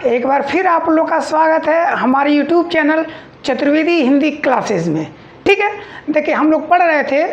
एक बार फिर आप लोग का स्वागत है हमारे YouTube channel Chaturvedi Hindi classes में। ठीक है, देखिए हम लोग पढ़ रहे थे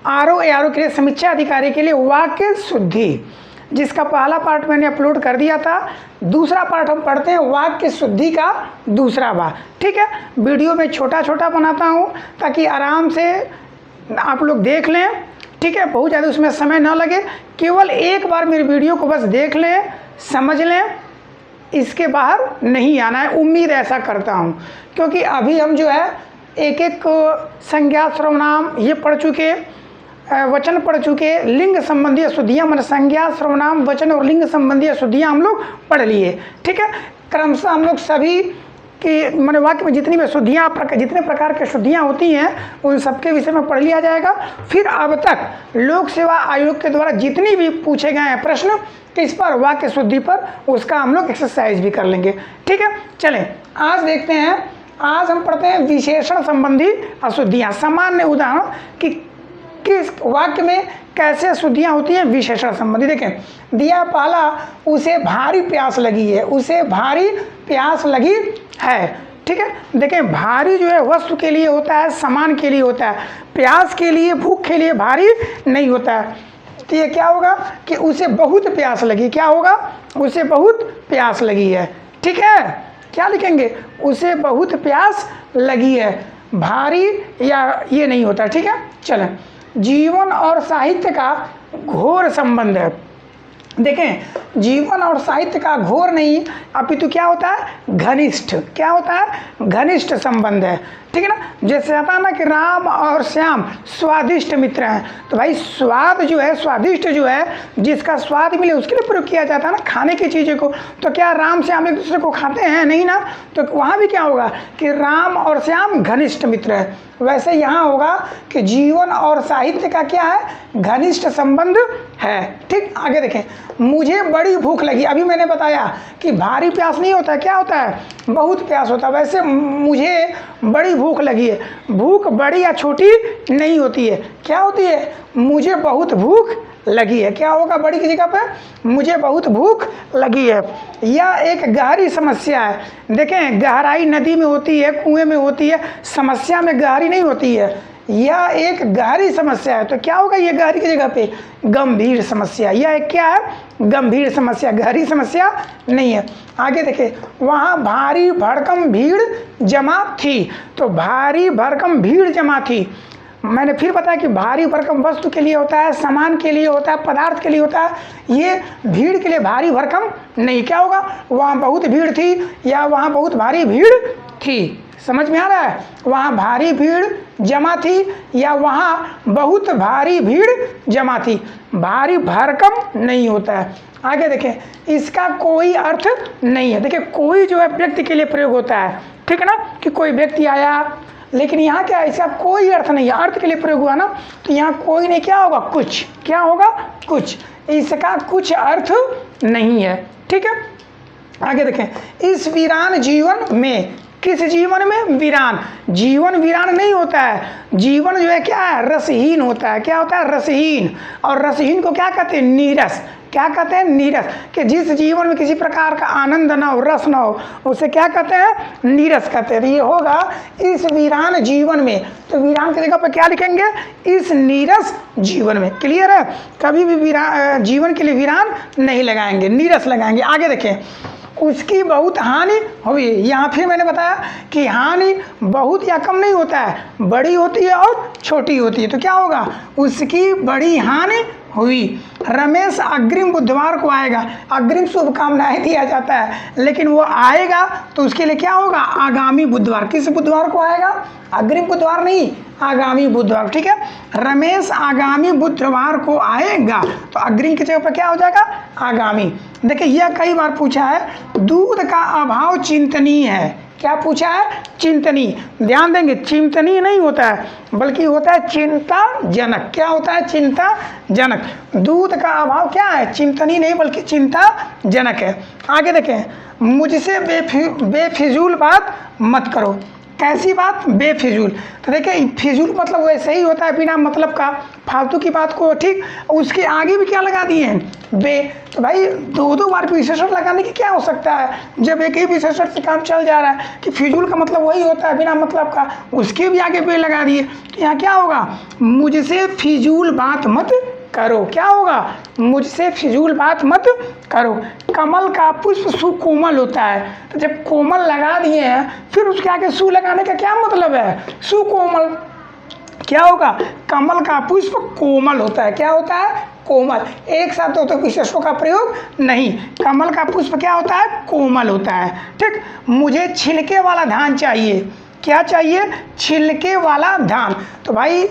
आरओ के लिए समीक्षा अधिकारी के लिए वाक्य शुद्धि, जिसका पहला पार्ट मैंने अपलोड कर दिया था। दूसरा पार्ट हम पढ़ते हैं वाक्य शुद्धि का दूसरा भाग। ठीक है, वीडियो में छोटा छोटा बनाता हूँ ताकि आराम से आप लोग देख लें। ठीक है, बहुत ज़्यादा उसमें समय ना लगे, केवल एक बार मेरी वीडियो को बस देख लें, समझ लें, इसके बाहर नहीं आना है। उम्मीद ऐसा करता हूँ, क्योंकि अभी हम जो है एक एक संज्ञा सर्वनाम ये पढ़ चुके, वचन पढ़ चुके, लिंग संबंधी अशुद्धियाँ मतलब संज्ञा सर्वनाम वचन और लिंग संबंधी अशुद्धियाँ हम लोग पढ़ लिए। ठीक है, क्रमशः हम लोग सभी कि मैंने वाक्य में जितनी भी शुद्धियाँ जितने प्रकार की शुद्धियाँ होती हैं उन सबके विषय में पढ़ लिया जाएगा। फिर अब तक लोक सेवा आयोग के द्वारा जितनी भी पूछे गए हैं प्रश्न किस पर, वाक्य शुद्धि पर, उसका हम लोग एक्सरसाइज भी कर लेंगे। ठीक है, चलें आज देखते हैं। आज हम पढ़ते हैं विशेषण संबंधी अशुद्धियाँ। सामान्य उदाहरण कि किस वाक्य में कैसे अशुद्धियाँ होती हैं विशेषण संबंधी। देखें, दिया पहला, उसे भारी प्यास लगी है, उसे भारी प्यास लगी है। ठीक है, देखें भारी जो है वस्तु के लिए होता है, सामान के लिए होता है। प्यास के लिए, भूख के लिए भारी नहीं होता है। तो ये क्या होगा कि उसे बहुत प्यास लगी। क्या होगा? उसे बहुत प्यास लगी है। ठीक है, क्या लिखेंगे? उसे बहुत प्यास लगी है। भारी या ये नहीं होता। ठीक है, चलें। जीवन और साहित्य का घोर संबंध है। देखें, जीवन और साहित्य का घोर नहीं, अपितु क्या होता है? घनिष्ठ। क्या होता है? घनिष्ठ संबंध है। ठीक है ना, जैसे आता है ना कि राम और श्याम स्वादिष्ट मित्र हैं। तो भाई स्वाद जो है, स्वादिष्ट जो है, जिसका स्वाद मिले उसके लिए प्रयोग किया जाता है ना, खाने की चीज़ों को। तो क्या राम श्याम एक दूसरे को खाते हैं? नहीं ना। तो वहाँ भी क्या होगा कि राम और श्याम घनिष्ठ मित्र है। वैसे यहाँ होगा कि जीवन और साहित्य का क्या है? घनिष्ठ संबंध है। ठीक, आगे देखें। मुझे बड़ी भूख लगी। अभी मैंने बताया कि भारी प्यास नहीं होता है, क्या होता है? बहुत प्यास होता है। वैसे मुझे बड़ी भूख लगी है। भूख बड़ी या छोटी नहीं होती है, क्या होती है? मुझे बहुत भूख लगी है। क्या होगा बड़ी की जगह पे? मुझे बहुत भूख लगी है। यह एक गहरी समस्या है। देखें, गहराई नदी में होती है, कुएं में होती है, समस्या में गहरी नहीं होती है। यह एक गहरी समस्या है। तो क्या होगा ये गहरी की जगह पे? गंभीर समस्या। यह एक क्या है? गंभीर समस्या, गहरी समस्या नहीं है। आगे देखें, वहाँ भारी भरकम भीड़ जमा थी। तो भारी भरकम भीड़ जमा थी। मैंने फिर बताया कि भारी भरकम वस्तु के लिए होता है, सामान के लिए होता है, पदार्थ के लिए होता है। ये भीड़ के लिए भारी भरकम नहीं। क्या होगा? वहाँ बहुत भीड़ थी या वहाँ बहुत भारी भीड़ थी। समझ में आ रहा है? वहाँ भारी भीड़ जमा थी या वहाँ बहुत भारी भीड़ जमा थी। भारी भरकम नहीं होता है। आगे देखें, इसका कोई अर्थ नहीं है। देखिए, कोई जो है व्यक्ति के लिए प्रयोग होता है। ठीक है ना, कि कोई व्यक्ति आया, लेकिन यहाँ क्या है? इसका कोई अर्थ नहीं है। अर्थ के लिए प्रयोग हुआ ना, तो यहाँ कोई नहीं, क्या होगा? कुछ। क्या होगा? कुछ। इसका कुछ अर्थ नहीं है। ठीक है, आगे देखें। इस वीरान जीवन में, किस जीवन में? वीरान। जीवन वीरान नहीं होता है। जीवन जो है क्या है? रसहीन होता है। क्या होता है? रसहीन। और रसहीन को क्या कहते हैं? नीरस। क्या कहते हैं? नीरस। कि जिस जीवन में किसी प्रकार का आनंद ना हो, रस ना हो, उसे क्या कहते हैं? नीरस कहते हैं। ये होगा इस वीरान जीवन में। तो वीरान की जगह पर क्या लिखेंगे? इस नीरस जीवन में। क्लियर है? कभी भी जीवन के लिए वीरान नहीं लगाएंगे, नीरस लगाएंगे। आगे देखें, उसकी बहुत हानि हुई। यहाँ फिर मैंने बताया कि हानि बहुत या कम नहीं होता है, बड़ी होती है और छोटी होती है। तो क्या होगा? उसकी बड़ी हानि हुई। रमेश अग्रिम बुधवार को आएगा। अग्रिम शुभकामनाएं दिया जाता है, लेकिन वो आएगा तो उसके लिए क्या होगा? आगामी बुधवार। किस बुधवार को आएगा? अग्रिम बुधवार नहीं, आगामी बुधवार। ठीक है, रमेश आगामी बुधवार को आएगा। तो अग्रिम की जगह पर क्या हो जाएगा? आगामी। देखिए, यह कई बार पूछा है। दूध का अभाव चिंतनीय है। क्या पूछा है? चिंतनीय। ध्यान देंगे, चिंतनीय नहीं होता है, बल्कि होता है चिंताजनक। क्या होता है? चिंताजनक। दूध का अभाव क्या है? चिंतनीय नहीं, बल्कि चिंताजनक है। आगे देखें, मुझसे बेफिजूल बात मत करो। कैसी बात? बेफिजूल। तो देखिए फिजूल मतलब वैसे ही होता है बिना मतलब का, फालतू की बात को, ठीक। उसके आगे भी क्या लगा दिए हैं? बे। तो भाई दो दो बार विशेषण लगाने की क्या हो सकता है, जब एक ही विशेषण से काम चल जा रहा है कि फिजूल का मतलब वही होता है बिना मतलब का, उसके भी आगे बे लगा दिए। तो यहाँ क्या होगा? मुझसे फिजूल बात मत करो। क्या होगा? मुझसे फिजूल बात मत करो। कमल का पुष्प सुकोमल होता है, तो जब कोमल लगा दिए हैं फिर उसके आगे सु लगाने का क्या मतलब है? सुकोमल। क्या होगा? कमल का पुष्प कोमल होता है। क्या होता है? कोमल। एक साथ दो विशेषणों का प्रयोग नहीं। कमल का पुष्प क्या होता है? कोमल होता है, ठीक। मुझे छिलके वाला धान चाहिए। क्या चाहिए? छिलके वाला धान। तो भाई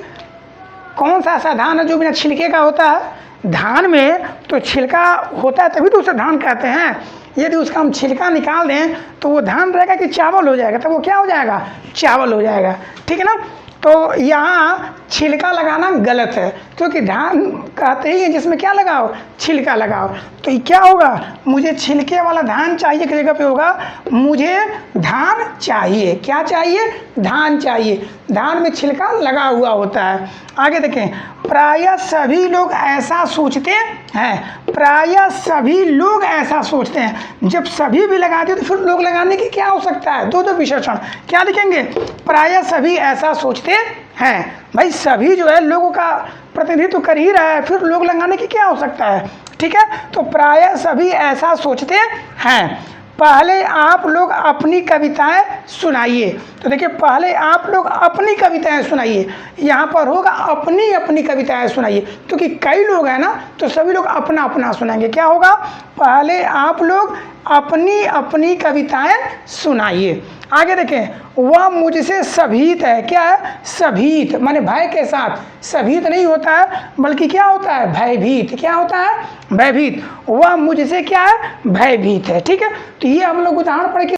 कौन सा ऐसा धान है जो बिना छिलके का होता है? धान में तो छिलका होता है तभी तो उसे धान कहते हैं। यदि उसका हम छिलका निकाल दें तो वो धान रहेगा कि चावल हो जाएगा? तो वो क्या हो जाएगा? चावल हो जाएगा, ठीक है ना। तो यहाँ छिलका लगाना गलत है, क्योंकि धान कहते ही हैं जिसमें क्या लगाओ? छिलका लगाओ। तो ये क्या होगा? मुझे छिलके वाला धान चाहिए की जगह पे होगा मुझे धान चाहिए। क्या चाहिए? धान चाहिए। धान में छिलका लगा हुआ होता है। आगे देखें, प्रायः सभी लोग ऐसा सोचते हैं। प्रायः सभी लोग ऐसा सोचते हैं। जब सभी भी लगा दिए तो फिर लोग लगाने की क्या हो सकता है? दो दो विशेषण। क्या लिखेंगे? प्रायः सभी ऐसा सोचते हैं। भाई सभी जो है लोगों का प्रतिनिधित्व कर ही रहा है, फिर लोग लगाने की क्या हो सकता है? ठीक है, तो प्रायः सभी ऐसा सोचते हैं। पहले आप लोग अपनी कविताएं सुनाइए। तो देखिए पहले आप लोग अपनी कविताएं सुनाइए, यहाँ पर होगा अपनी अपनी कविताएं सुनाइए, क्योंकि कई लोग हैं ना तो सभी लोग अपना अपना सुनाएंगे। क्या होगा? पहले आप लोग अपनी अपनी कविताएं सुनाइए। आगे देखें, वह मुझसे सभीत है। क्या है? सभीत माने भय के साथ। सभीत नहीं होता है बल्कि क्या होता है? भयभीत। क्या होता है? भयभीत। वह मुझसे क्या है? भयभीत है, ठीक है। तो ये हम लोग उदाहरण पढ़ के,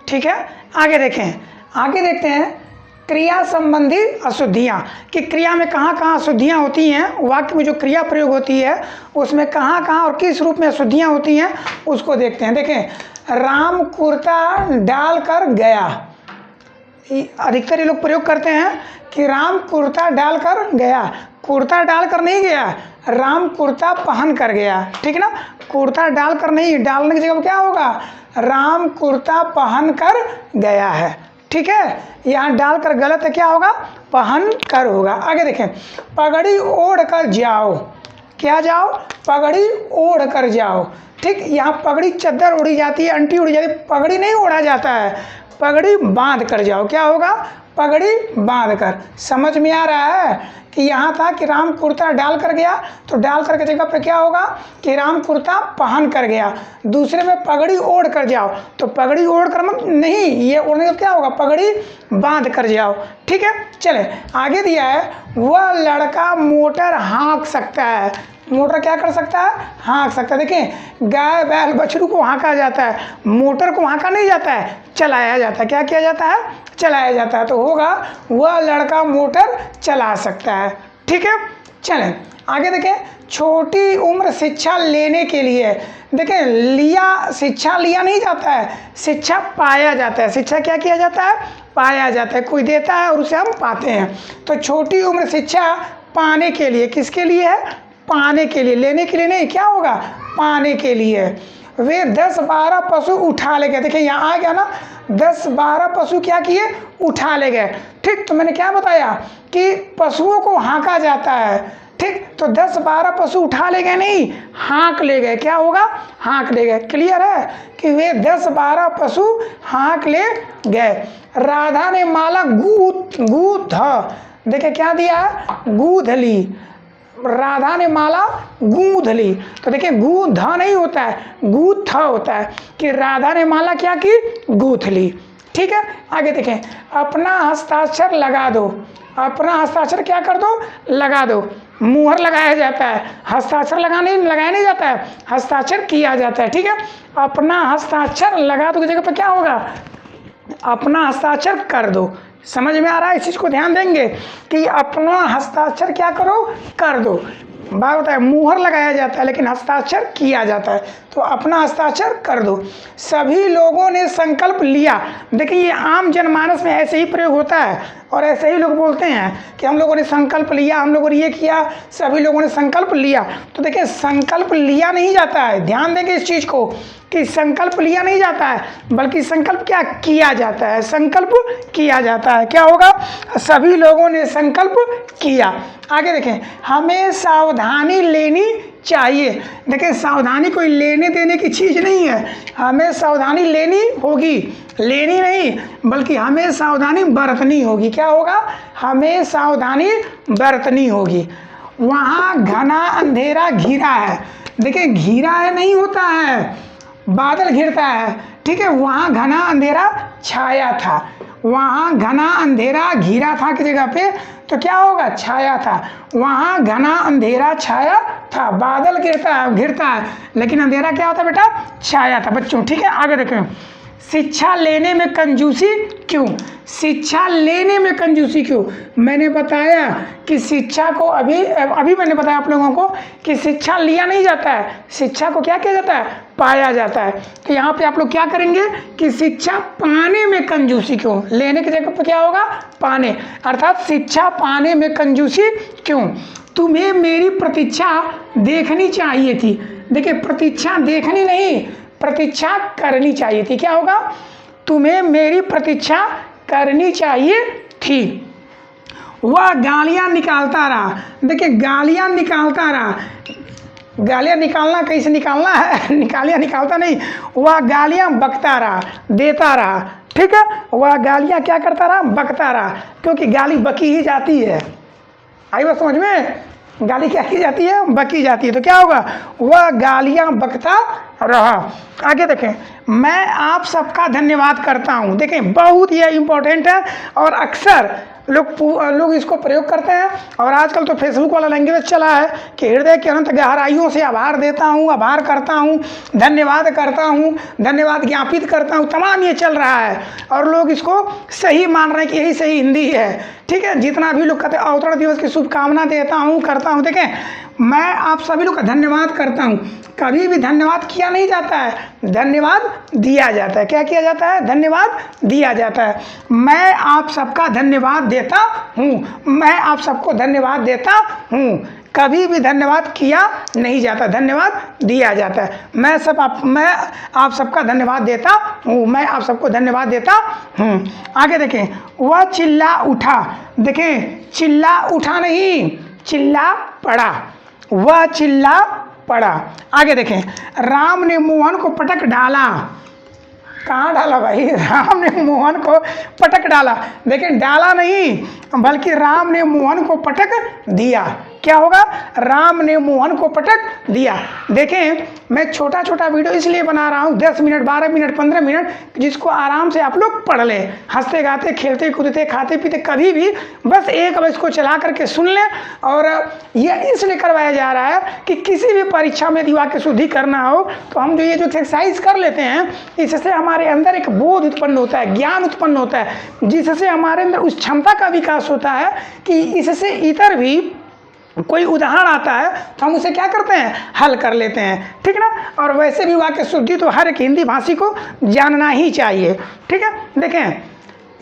ठीक है। आगे देखें, आगे देखते हैं क्रिया संबंधी अशुद्धियाँ, कि क्रिया में कहाँ कहाँ अशुद्धियाँ होती हैं, वाक्य में जो क्रिया प्रयोग होती है उसमें कहाँ कहाँ और किस रूप में अशुद्धियाँ होती हैं उसको देखते हैं। देखें, राम कुर्ता डाल कर गया, अधिकतर ये लोग प्रयोग करते हैं कि राम कुर्ता डाल कर गया। कुर्ता डाल कर नहीं गया, राम कुर्ता पहन कर गया, ठीक है ना। कुर्ता डाल कर नहीं, डालने की जगह क्या होगा? राम कुर्ता पहन कर गया है, ठीक है। यहाँ डाल कर गलत है, क्या होगा? पहन कर होगा। आगे देखें, पगड़ी ओढ़ कर जाओ। क्या जाओ? पगड़ी ओढ़ कर जाओ, ठीक। यहाँ पगड़ी चद्दर उड़ी जाती है, अंटी उड़ी जाती है, पगड़ी नहीं ओढ़ा जाता है, पगड़ी बांध कर जाओ। क्या होगा? पगड़ी बांध कर। समझ में आ रहा है कि यहाँ था कि राम कुर्ता डाल कर गया, तो डाल कर के जगह पे क्या होगा कि राम कुर्ता पहन कर गया। दूसरे में पगड़ी ओढ़ कर जाओ, तो पगड़ी ओढ़ कर मत नहीं, ये ओढ़ने का क्या होगा? पगड़ी बांध कर जाओ, ठीक है। चले आगे दिया है, वह लड़का मोटर हाँक सकता है। मोटर क्या कर सकता है? हाँक सकता है। देखें, गाय बैल बछड़ू को हाँका जाता है, मोटर को हाँका नहीं जाता है, चलाया जाता है। क्या किया जाता है? चलाया जाता है। तो होगा वह लड़का मोटर चला सकता है, ठीक है। चलें आगे देखें, छोटी उम्र शिक्षा लेने के लिए। देखें, लिया, शिक्षा लिया नहीं जाता है, शिक्षा पाया जाता है। शिक्षा क्या किया जाता है? पाया जाता है। कोई देता है और उसे हम पाते हैं। तो छोटी उम्र शिक्षा पाने के लिए, किसके लिए है? पाने के लिए, लेने के लिए नहीं, क्या होगा? पाने के लिए। वे 10-12 पशु उठा ले गए। देखिए यहाँ आ गया ना, 10-12 पशु क्या किए? उठा ले गए, ठीक। तो मैंने क्या बताया कि पशुओं को हाँका जाता है, ठीक। तो 10-12 पशु उठा ले गए नहीं, हाँक ले गए। क्या होगा? हाँक ले गए। क्लियर है कि वे 10-12 पशु हाँक ले गए। राधा ने माला गूंथ, देखिए क्या दिया है? गूंथ ली। राधा ने माला गूंथ ली। तो देखिए गूंथ नहीं होता है, गूंथ होता है, कि राधा ने माला क्या की? गूंथ ली, ठीक है। आगे देखें, अपना हस्ताक्षर लगा दो। अपना हस्ताक्षर क्या कर दो? लगा दो। मुहर लगाया जाता है, हस्ताक्षर लगाया नहीं जाता है, हस्ताक्षर किया जाता है, ठीक है। अपना हस्ताक्षर लगा दो की जगह पर क्या होगा? अपना हस्ताक्षर कर दो। समझ में आ रहा है? इस चीज़ को ध्यान देंगे कि अपना हस्ताक्षर क्या करो? कर दो। बार होता है, मुहर लगाया जाता है लेकिन हस्ताक्षर किया जाता है। तो अपना हस्ताक्षर कर दो। सभी लोगों ने संकल्प लिया। देखिए ये आम जनमानस में ऐसे ही प्रयोग होता है और ऐसे ही लोग बोलते हैं कि हम लोगों ने संकल्प लिया, हम लोगों ने ये किया, सभी लोगों ने संकल्प लिया। तो देखिए संकल्प लिया नहीं जाता है, ध्यान देंगे इस चीज़ को कि संकल्प लिया नहीं जाता है, बल्कि संकल्प क्या किया जाता है, संकल्प किया जाता है। क्या होगा? सभी लोगों ने संकल्प किया। आगे देखें, हमें सावधानी लेनी चाहिए। देखिए सावधानी कोई लेने देने की चीज़ नहीं है, हमें सावधानी लेनी होगी, लेनी नहीं बल्कि हमें सावधानी बरतनी होगी। क्या होगा? हमें सावधानी बरतनी होगी। वहाँ घना अंधेरा घिरा है। देखिए घिरा है नहीं होता है, बादल घिरता है, ठीक है। वहाँ घना अंधेरा छाया था, वहाँ घना अंधेरा घिरा था की जगह पे तो क्या होगा? छाया था। वहाँ घना अंधेरा छाया था, बादल घिरता है लेकिन अंधेरा क्या होता है बेटा? छाया था बच्चों, ठीक है। आगे देखें, शिक्षा लेने में कंजूसी क्यों? शिक्षा लेने में कंजूसी क्यों? मैंने बताया कि शिक्षा को अभी मैंने बताया आप लोगों को कि शिक्षा लिया नहीं जाता है, शिक्षा को क्या किया जाता है? पाया जाता है। तो यहाँ पे आप लोग क्या करेंगे कि शिक्षा पाने में कंजूसी क्यों? लेने की जगह पर क्या होगा? पाने, अर्थात शिक्षा पाने में कंजूसी क्यों? तुम्हें मेरी प्रतीक्षा देखनी चाहिए थी। देखिए प्रतीक्षा देखनी नहीं, प्रतीक्षा करनी चाहिए थी। क्या होगा? तुम्हें मेरी प्रतीक्षा करनी चाहिए थी। वह गालियां निकालता रहा। देखिए गालियां निकालता रहा, गालियां निकालना कैसे निकालना है? गालियां निकालता नहीं, वह गालियां बकता रहा, देता रहा, ठीक है। वह गालियां क्या करता रहा? बकता रहा, क्योंकि गाली बकी ही जाती है। आई बात समझ में? गाली क्या की जाती है? बकी जाती है। तो क्या होगा? वह गालियां बकता रहा। आगे देखें, मैं आप सबका धन्यवाद करता हूं। देखें बहुत ही इंपॉर्टेंट है और अक्सर लोग इसको प्रयोग करते हैं और आजकल तो फेसबुक वाला लैंग्वेज चला है कि हृदय के अनंत गहराइयों से आभार देता हूँ, आभार करता हूँ, धन्यवाद करता हूँ, धन्यवाद ज्ञापित करता हूँ, तमाम ये चल रहा है और लोग इसको सही मान रहे हैं कि यही सही हिंदी है, ठीक है। जितना भी लोग कहते हैं अवतरण दिवस की शुभकामना देता हूँ, करता हूँ। देखें मैं आप सभी लोग का धन्यवाद करता हूँ, कभी भी धन्यवाद किया नहीं जाता है, धन्यवाद दिया जाता है। क्या किया जाता है? धन्यवाद दिया जाता है। मैं आप सबका धन्यवाद देता हूँ, मैं आप सबको धन्यवाद देता हूँ, कभी भी धन्यवाद किया नहीं जाता, धन्यवाद दिया जाता है। मैं आप सबका धन्यवाद देता हूँ, मैं आप सबको धन्यवाद देता हूँ। आगे देखें, वह चिल्ला उठा। देखें चिल्ला उठा नहीं, चिल्ला पड़ा, वह चिल्ला पड़ा। आगे देखें, राम ने मोहन को पटक डाला। कहाँ डाला भाई? राम ने मोहन को पटक डाला। देखें डाला नहीं बल्कि राम ने मोहन को पटक दिया। क्या होगा? राम ने मोहन को पटक दिया। देखें मैं छोटा छोटा वीडियो इसलिए बना रहा हूँ, 10 मिनट 12 मिनट 15 मिनट, जिसको आराम से आप लोग पढ़ लें, हंसते गाते खेलते कूदते खाते पीते कभी भी बस एक बार इसको चला करके सुन लें। और ये इसलिए करवाया जा रहा है कि किसी भी परीक्षा में यदि वाक्य शुद्धि करना हो तो हम जो ये जो एक्सरसाइज कर लेते हैं, इससे हमारे अंदर एक बोध उत्पन्न होता है, ज्ञान उत्पन्न होता है, जिससे हमारे अंदर उस क्षमता का विकास होता है कि इससे इतर भी कोई उदाहरण आता है तो हम उसे क्या करते हैं? हल कर लेते हैं, ठीक ना। और वैसे भी वाक्य शुद्धि तो हर एक हिंदी भाषी को जानना ही चाहिए, ठीक है। देखें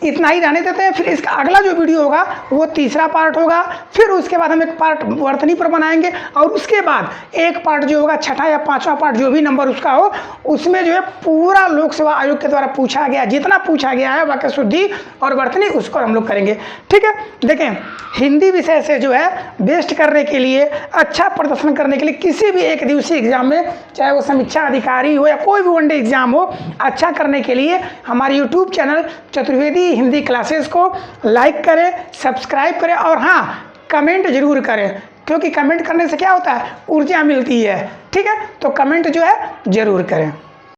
इतना ही रहने देते हैं, फिर इसका अगला जो वीडियो होगा वो तीसरा पार्ट होगा, फिर उसके बाद हम एक पार्ट वर्तनी पर बनाएंगे और उसके बाद एक पार्ट जो होगा छठा या पांचवा पार्ट जो भी नंबर उसका हो, उसमें जो है पूरा लोक सेवा आयोग के द्वारा पूछा गया जितना पूछा गया है वाक्य शुद्धि और वर्तनी उसको हम लोग करेंगे, ठीक है। देखें हिंदी विषय से जो है बेस्ट करने के लिए, अच्छा प्रदर्शन करने के लिए किसी भी एक दिवसीय एग्जाम में, चाहे वो समीक्षा अधिकारी हो या कोई भी वनडे एग्जाम हो, अच्छा करने के लिए हमारे YouTube channel Chaturvedi Hindi classes को लाइक करें, सब्सक्राइब करें और हाँ कमेंट जरूर करें, क्योंकि कमेंट करने से क्या होता है? ऊर्जा मिलती है, ठीक है। तो कमेंट जो है जरूर करें।